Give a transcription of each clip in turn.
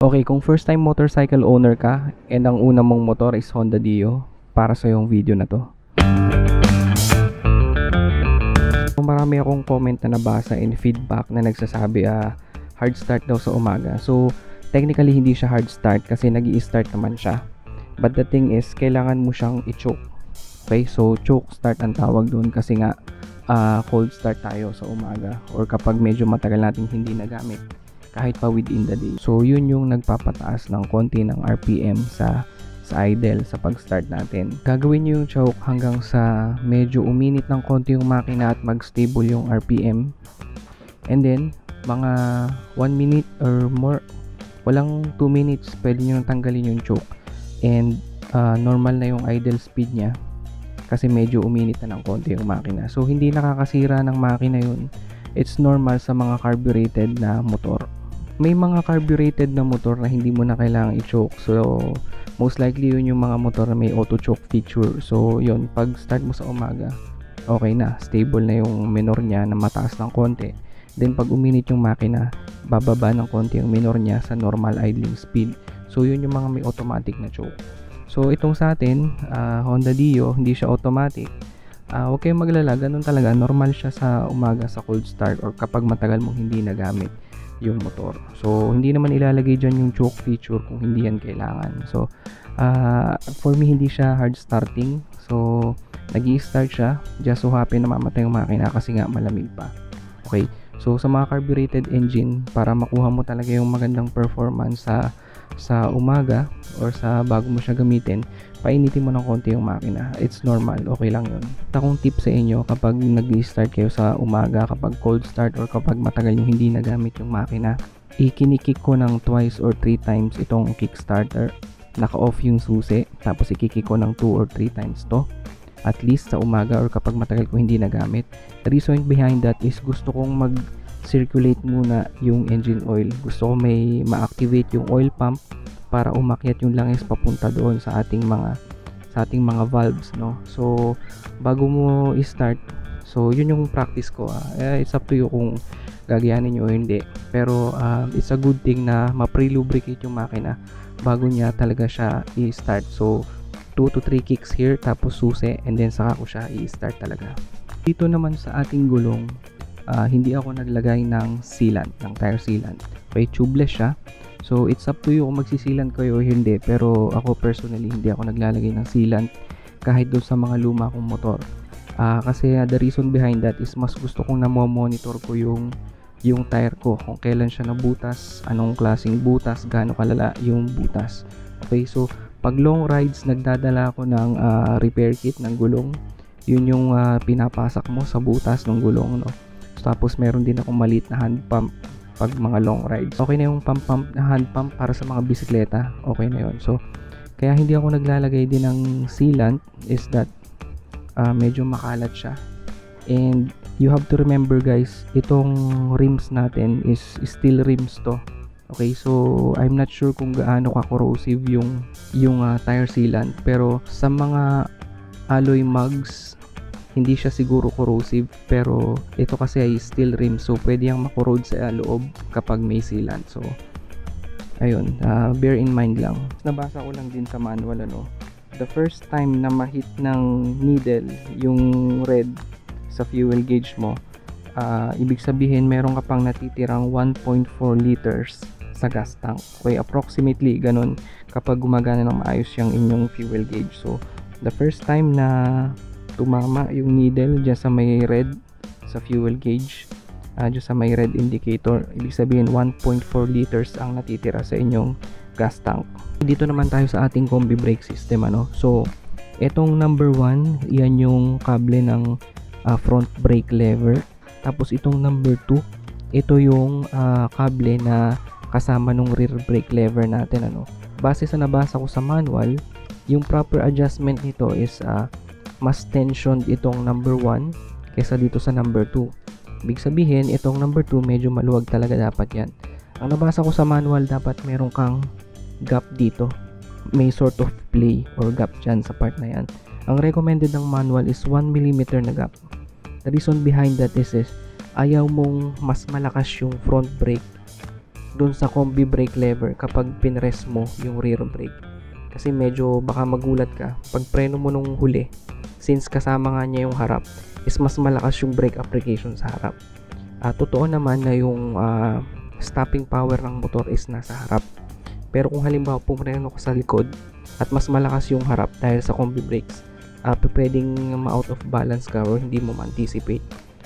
Okay, kung first time motorcycle owner ka and ang una mong motor is Honda Dio, para sa yung video na to. So, marami akong comment na nabasa and feedback na nagsasabi hard start daw sa umaga. So technically hindi siya hard start kasi nag-i-start naman siya. But the thing is, kailangan mo siyang i-choke. Okay, so choke start ang tawag doon kasi nga cold start tayo sa umaga or kapag medyo matagal nating hindi nagamit kahit pa within the day. So yun yung nagpapataas ng konti ng RPM sa idle sa pag-start natin. Gagawin nyo yung choke hanggang sa medyo uminit ng konti yung makina at mag-stable yung RPM. And then mga 1 minute or more, walang 2 minutes, pwede nyo nang tanggalin yung choke. And normal na yung idle speed niya kasi medyo uminit na ng konti yung makina. So hindi nakakasira ng makina yun. It's normal sa mga carbureted na motor. May mga carbureted na motor na hindi mo na kailangang i-choke. So most likely yun yung mga motor na may auto choke feature. So yun, pag start mo sa umaga, okay na, stable na yung minor niya na mataas ng konti. Then pag uminit yung makina, bababa ng konti yung minor niya sa normal idling speed. So yun yung mga may automatic na choke. So itong sa atin, Honda Dio, hindi siya automatic. Huwag kayong maglala, ganun talaga, normal siya sa umaga sa cold start or kapag matagal mong hindi nagamit yung motor. So hindi naman ilalagay dyan yung choke feature kung hindi yan kailangan. So for me, hindi siya hard starting. So nag-i-start siya, just so happen na mamatay yung makina kasi nga malamig pa. Okay, so sa mga carbureted engine, para makuha mo talaga yung magandang performance sa umaga or sa bago mo siya gamitin, painitin mo ng konti yung makina. It's normal, okay lang yun. Takong tip sa inyo kapag nag-start kayo sa umaga, kapag cold start or kapag matagal yung hindi nagamit yung makina, ikinikik ko ng twice or 3 times itong kickstarter. Naka-off yung susi, tapos ikikik ko ng 2 or 3 times to, at least sa umaga or kapag matagal ko hindi nagamit. The reason behind that is gusto kong mag-circulate muna yung engine oil. Gusto ko may ma-activate yung oil pump para umakyat yung langis papunta doon sa ating mga valves, no. So bago mo i-start, so yun yung practice ko. It's up to you kung gagayanin nyo o hindi, pero it's a good thing na ma-pre-lubricate yung makina bago niya talaga siya i-start. So 2 to 3 kicks here, tapos susi, and then saka ko siya i-start talaga. Dito naman sa ating gulong, hindi ako naglagay ng sealant, ng tire sealant. Okay, tubeless siya. So it's up to you kung magsisilant kayo o hindi, pero ako personally hindi ako naglalagay ng sealant kahit doon sa mga luma kong motor. Kasi the reason behind that is mas gusto kong na-monitor ko yung tire ko, kung kailan siya nabutas, anong klaseng butas, gaano kalala yung butas. Okay, so pag long rides, nagdadala ako ng repair kit ng gulong. Yun yung pinapasak mo sa butas ng gulong, no? So, tapos meron din akong maliit na hand pump pag mga long rides. Okay na yung pump na hand pump para sa mga bisikleta, okay na yun. So kaya hindi ako naglalagay din ng sealant is that medyo makalat siya. And you have to remember guys, itong rims natin is steel rims to. Okay, so I'm not sure kung gaano ka-corrosive yung tire sealant, pero sa mga alloy mugs hindi siya siguro corrosive, pero ito kasi ay steel rim, so pwede yang makorode sa loob kapag may sealant. So ayun, bear in mind lang. Nabasa ko lang din sa manual, the first time na ma-hit ng needle yung red sa fuel gauge mo, ibig sabihin meron ka pang natitirang 1.4 liters sa gas tank. Okay, approximately ganun kapag gumagana ng maayos yung inyong fuel gauge. So the first time na tumama yung needle dyan sa may red sa fuel gauge, dyan sa may red indicator, ibig sabihin 1.4 liters ang natitira sa inyong gas tank. Dito naman tayo sa ating combi brake system, so etong number 1, yan yung kable ng front brake lever. Tapos itong number 2, ito yung kable na kasama nung rear brake lever natin, Base sa nabasa ko sa manual, yung proper adjustment nito is mas tensioned itong number 1 kaysa dito sa number 2. Ibig sabihin, itong number 2 medyo maluwag talaga dapat yan. Ang nabasa ko sa manual, dapat meron kang gap dito. May sort of play or gap dyan sa part na yan. Ang recommended ng manual is 1 mm na gap. The reason behind that is ayaw mong mas malakas yung front brake dun sa combi brake lever kapag pinrest mo yung rear brake. Kasi medyo baka magulat ka pag preno mo nung huli, since kasama nga niya yung harap, is mas malakas yung brake application sa harap. Totoo naman na yung stopping power ng motor is nasa harap. Pero kung halimbawa pumareno ka sa likod at mas malakas yung harap dahil sa combi brakes, pwedeng ma-out of balance ka or hindi mo ma-anticipate.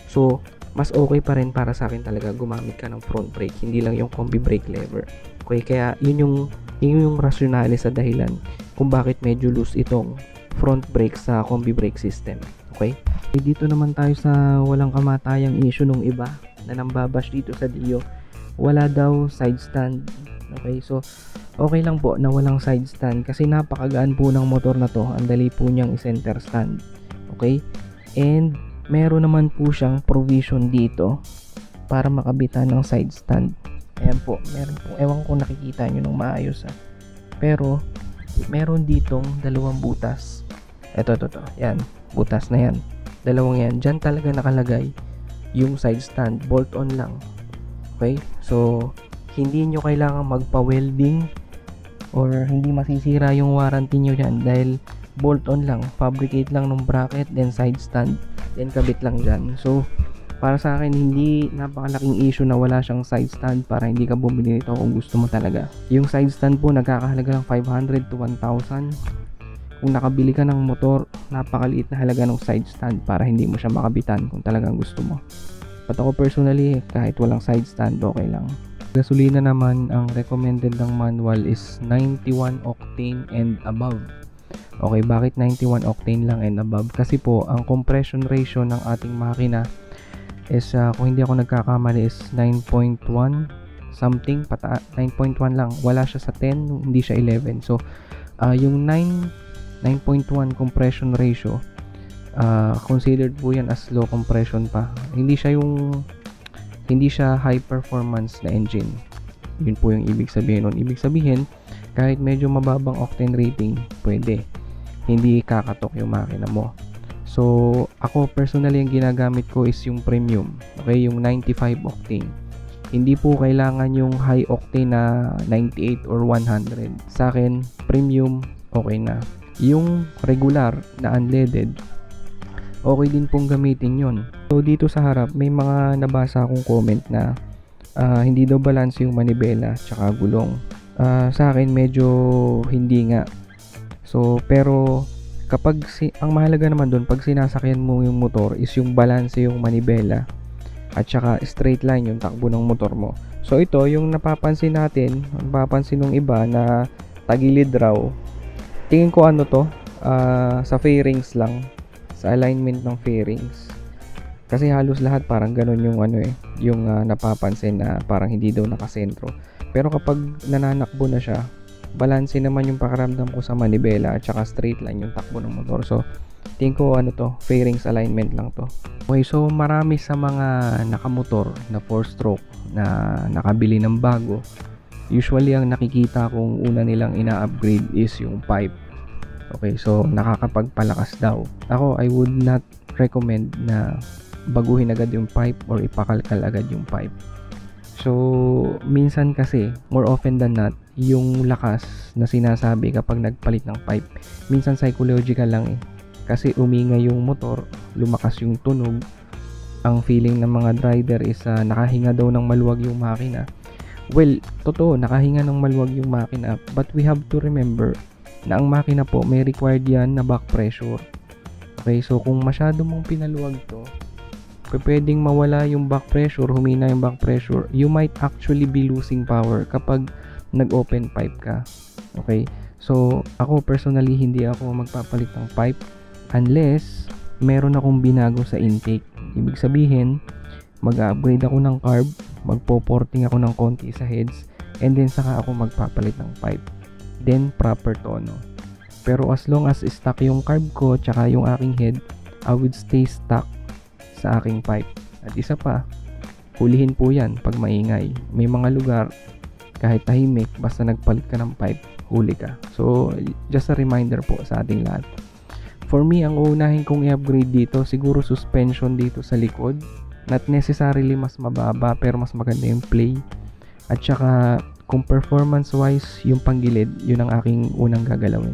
So, mas okay pa rin para sa akin talaga gumamit ka ng front brake, hindi lang yung combi brake lever. Okay, kaya yun yung rationale sa dahilan kung bakit medyo loose itong front brake sa combi brake system. Okay? Dito naman tayo sa walang kamatayang issue nung iba na nambabash dito sa Dio. Wala daw side stand. Okay, so okay lang po na walang side stand kasi napakagaan po ng motor na to. Ang dali po niyang i-center stand. Okay? And meron naman po siyang provision dito para makabitan ng side stand. Ayan po, meron po. Ewan ko nakikita nyo nung maayos Pero meron ditong dalawang butas. Ito. Yan, butas na yan. Dalawang yan. Diyan talaga nakalagay yung side stand. Bolt on lang. Okay? So, hindi nyo kailangan magpa-welding or hindi masisira yung warranty nyo dyan dahil bolt on lang. Fabricate lang ng bracket, then side stand, then kabit lang dyan. So, para sa akin, hindi napakalaking issue na wala siyang side stand para hindi ka bumili nito kung gusto mo talaga. Yung side stand po, nagkakahalaga ng 500 to 1,000. Kung nakabili ka ng motor, napakaliit na halaga ng side stand para hindi mo siya makabitan kung talagang gusto mo. At ako personally, kahit walang side stand, okay lang. Gasolina naman, ang recommended ng manual is 91 octane and above. Okay, bakit 91 octane lang and above? Kasi po, ang compression ratio ng ating makina is, kung hindi ako nagkakamali, is 9.1 something, 9.1 lang. Wala siya sa 10, hindi siya 11. So, yung 9.1 compression ratio, considered po yan as low compression pa. Hindi siya high performance na engine. Yun po yung ibig sabihin nun. Ibig sabihin, kahit medyo mababang octane rating, pwede. Hindi kakatok yung makina mo. So, ako personally ang ginagamit ko is yung premium. Okay, yung 95 octane. Hindi po kailangan yung high octane na 98 or 100. Sa akin, premium, okay na. Yung regular na unleaded, okay din pong gamitin yon. So, dito sa harap, may mga nabasa akong comment na hindi daw balance yung manibela tsaka gulong. Sa akin, medyo hindi nga. So, pero kapag ang mahalaga naman doon pag sinasakyan mo yung motor is yung balance yung manibela at saka straight line yung takbo ng motor mo. So, ito yung napapansin ng iba na tagilid raw. Tingin ko sa fairings lang, sa alignment ng fairings. Kasi halos lahat parang ganun yung napapansin na parang hindi daw nakasentro. Pero kapag nananakbo na siya, balanse naman yung pakiramdam ko sa manibela at saka straight line yung takbo ng motor. So, tingin ko fairings alignment lang to. Okay, so marami sa mga nakamotor na 4-stroke na nakabili ng bago, usually ang nakikita kong una nilang ina-upgrade is yung pipe. Okay, so nakakapagpalakas daw. Ako, I would not recommend na baguhin agad yung pipe or ipakalkal agad yung pipe. So, minsan kasi, more often than not, yung lakas na sinasabi kapag nagpalit ng pipe, minsan psychological lang Kasi umingay yung motor, lumakas yung tunog, ang feeling ng mga rider is nakahinga daw ng maluwag yung makina. Well, totoo, nakahinga ng maluwag yung makina, but we have to remember na ang makina po may required yan na back pressure. Okay, so kung masyado mong pinaluwag to, pwedeng mawala yung back pressure, humina yung back pressure, you might actually be losing power kapag nag-open pipe ka. Okay, so ako personally hindi ako magpapalit ng pipe unless meron akong binago sa intake. Ibig sabihin, mag-upgrade ako ng carb, magpo-porting ako ng konti sa heads, and then saka ako magpapalit ng pipe. Then proper tono. Pero as long as stuck yung carb ko tsaka yung aking head, I would stay stuck sa aking pipe. At isa pa, hulihin po yan pag maingay. May mga lugar, kahit tahimik, basta nagpalit ka ng pipe, huli ka. So, just a reminder po sa ating lahat. For me, ang uunahin kong i-upgrade dito, siguro suspension dito sa likod. Not necessarily mas mababa, pero mas maganda yung play. At saka kung performance wise yung panggilid, yun ang aking unang gagalawin.